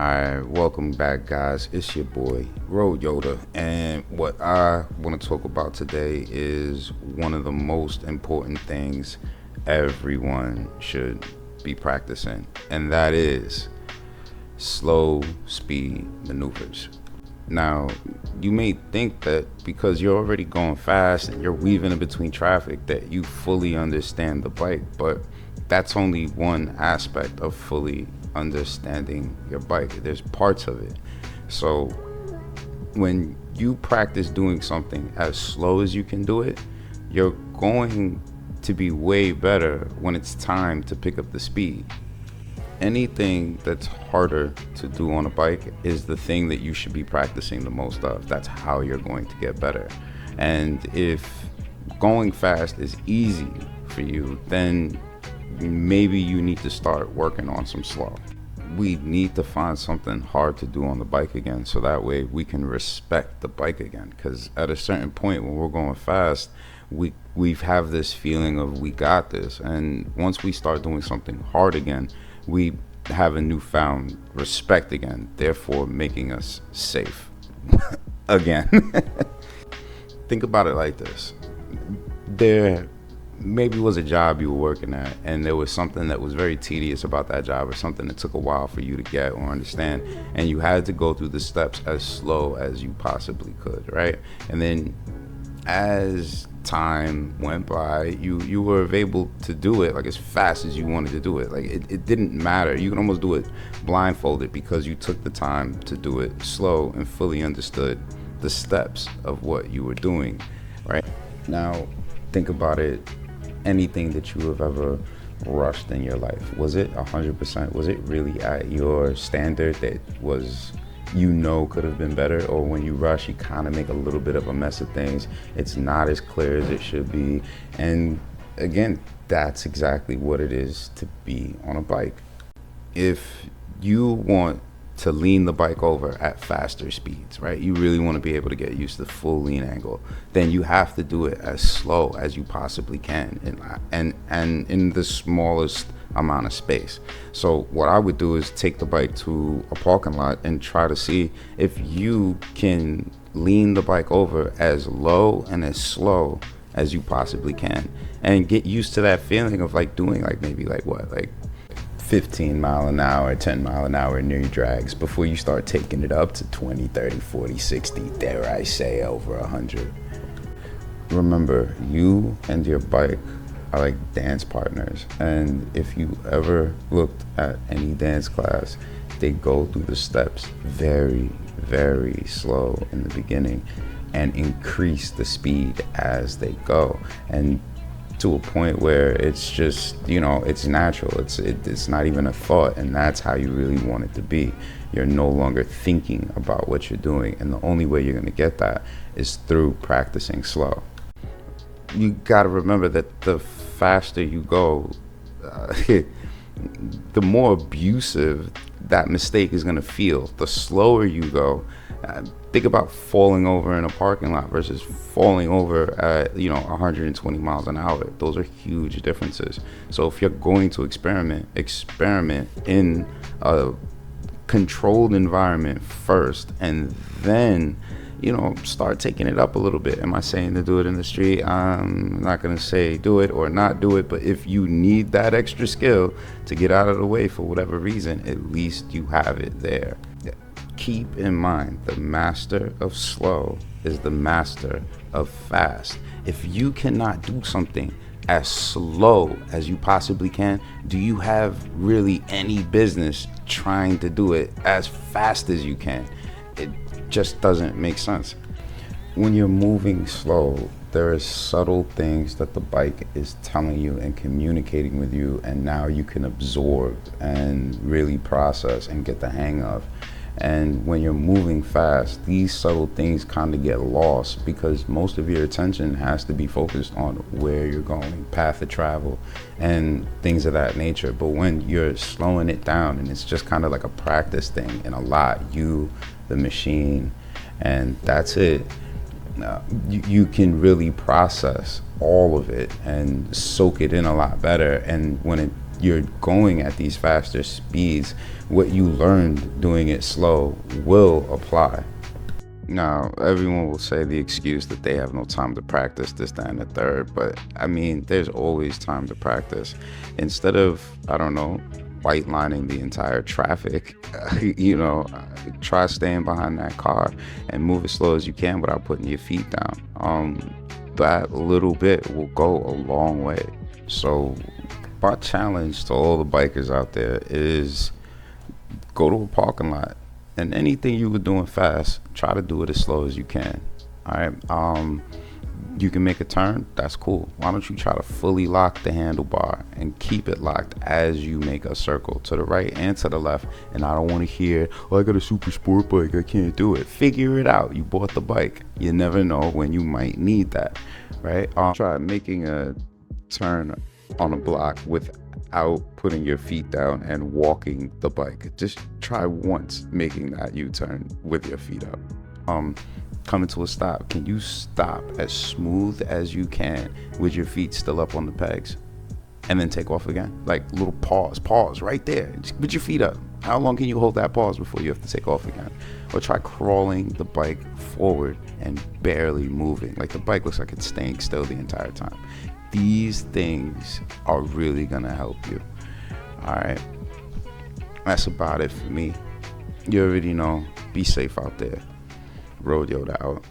Alright, welcome back, guys. It's your boy, Road Yoda, and what I want to talk about today is one of the most important things everyone should be practicing, and that is slow speed maneuvers. Now, you may think that because you're already going fast and you're weaving in between traffic that you fully understand the bike, but that's only one aspect of fully understanding your bike. There's parts of it. So when you practice doing something as slow as you can do it, you're going to be way better when it's time to pick up the speed. Anything that's harder to do on a bike is the thing that you should be practicing the most of. That's how you're going to get better. And if going fast is easy for you, then maybe you need to start working on some slow. We need to find something hard to do on the bike again, so that way we can respect the bike again, because at a certain point when we're going fast, we have this feeling of we got this, and once we start doing something hard again, we have a newfound respect again, therefore making us safe again. Think about it like this. There maybe was a job you were working at, and there was something that was very tedious about that job, or something that took a while for you to get or understand, and you had to go through the steps as slow as you possibly could, right? And then as time went by, you were able to do it like as fast as you wanted to do it. Like it didn't matter. You can almost do it blindfolded because you took the time to do it slow and fully understood the steps of what you were doing, right? Now think about it. Anything that you have ever rushed in your life, was it 100%? Was it really at your standard that was, could have been better? Or when you rush, you kind of make a little bit of a mess of things. It's not as clear as it should be. And again, that's exactly what it is to be on a bike. If you want to lean the bike over at faster speeds, right? You really want to be able to get used to the full lean angle, then you have to do it as slow as you possibly can, and in the smallest amount of space. So what I would do is take the bike to a parking lot and try to see if you can lean the bike over as low and as slow as you possibly can, and get used to that feeling of like doing maybe 15 mile an hour, 10 mile an hour near your drags before you start taking it up to 20, 30, 40, 60, dare I say over 100. Remember, you and your bike are like dance partners, and if you ever looked at any dance class, they go through the steps very, very slow in the beginning and increase the speed as they go, and to a point where it's just, it's natural. It's not even a thought, and that's how you really want it to be. You're no longer thinking about what you're doing, and the only way you're going to get that is through practicing slow. You got to remember that the faster you go, the more abusive that mistake is going to feel. The slower you go, think about falling over in a parking lot versus falling over at 120 miles an hour. Those are huge differences. So if you're going to experiment in a controlled environment first, and then start taking it up a little bit. Am I saying to do it in the street? I'm not going to say do it or not do it, but if you need that extra skill to get out of the way for whatever reason, at least you have it there. Keep in mind, the master of slow is the master of fast. If you cannot do something as slow as you possibly can, do you have really any business trying to do it as fast as you can? It just doesn't make sense. When you're moving slow, there are subtle things that the bike is telling you and communicating with you, and now you can absorb and really process and get the hang of. And when you're moving fast, these subtle things kind of get lost because most of your attention has to be focused on where you're going, path of travel, and things of that nature. But when you're slowing it down, and it's just kind of like a practice thing, and a lot, you, the machine, and that's it, you can really process all of it and soak it in a lot better. And when you're going at these faster speeds, what you learned doing it slow will apply. Now, everyone will say the excuse that they have no time to practice this, that, and the third, but I mean, there's always time to practice. Instead of, I don't know, white lining the entire traffic, try staying behind that car and move as slow as you can without putting your feet down. That little bit will go a long way. So, my challenge to all the bikers out there is go to a parking lot, and anything you were doing fast, try to do it as slow as you can. All right. You can make a turn, that's cool. Why don't you try to fully lock the handlebar and keep it locked as you make a circle to the right and to the left? And I don't want to hear, oh, I got a super sport bike, I can't do it. Figure it out. You bought the bike. You never know when you might need that, right? Try making a turn on a block without putting your feet down and walking the bike. Just try once making that U-turn with your feet up. Coming to a stop, can you stop as smooth as you can with your feet still up on the pegs and then take off again? Like little pause right there, just with your feet up. How long can you hold that pause before you have to take off again? Or try crawling the bike forward and barely moving, like the bike looks like it's staying still the entire time. These things are really gonna help you. All right, that's about it for me. You already know, be safe out there. Road Yoda out.